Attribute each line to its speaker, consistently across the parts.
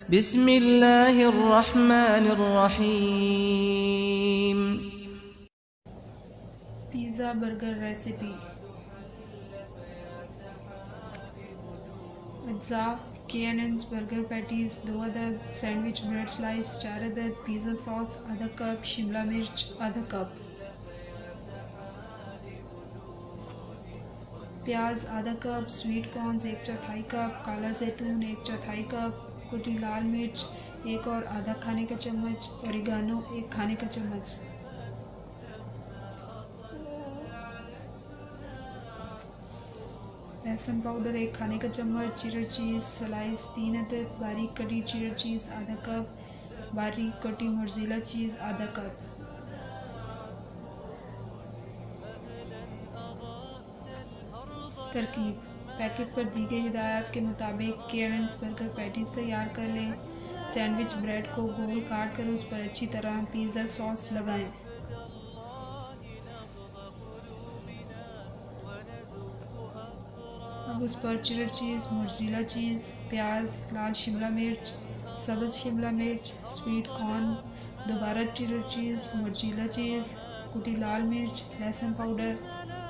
Speaker 1: बिस्मिल्लाहिर्रहमानिर्रहीम।
Speaker 2: Pizza burger recipe. अज्जा केएनएन्स burger patties 2 अदद, सैंडविच ब्रेड स्लाइस 4 अदद, पिज़्ज़ा सॉस आधा कप, शिमला मिर्च आधा कप, प्याज आधा कप, स्वीट कॉर्न्स 1/4 कप, काला जैतून 1/4 कप, कुटी लाल मिर्च 1 और आधा खाने का चम्मच, ओरिगानो 1 खाने का चम्मच, लहसुन पाउडर 1 खाने का चम्मच, चीटर चीज़ स्लाइस 3 अदद, बारीक कटी चीटर चीज़ आधा कप, बारीक कटी मोज़रेला चीज़ आधा कप। तरकीब: पैकेट पर दी गई हिदायत के मुताबिक केएनएन्स बर्गर पैटीज़ तैयार कर लें। सैंडविच ब्रेड को गोल काट कर उस पर अच्छी तरह पिज़्ज़ा सॉस लगाएं। अब उस पर चीटर चीज़, मोज़रेला चीज़, प्याज, लाल शिमला मिर्च, सब्ज़ शिमला मिर्च, स्वीट कॉर्न, दोबारा चीटर चीज़, मोज़रेला चीज़, कुटी लाल मिर्च, लहसुन पाउडर,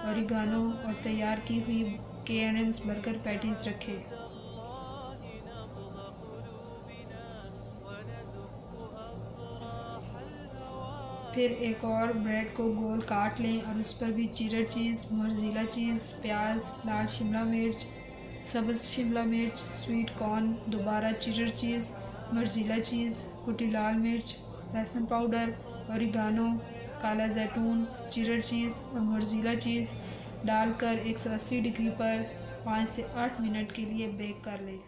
Speaker 2: ओरिगानो और तैयार की हुई केएनएन्स बर्गर पैटीज़ रखें। फिर एक और ब्रेड को गोल काट लें और उस पर भी चीटर चीज़, मोज़रेला चीज़, प्याज, लाल शिमला मिर्च, सब्ज़ शिमला मिर्च, स्वीट कॉर्न, दोबारा चीटर चीज़, मोज़रेला चीज़, कुटी लाल मिर्च, लहसुन पाउडर, ओरिगानो, काला जैतून, चीटर चीज़ और मोज़रेला चीज़ डालकर 180 डिग्री पर 5 से 8 मिनट के लिए बेक कर लें।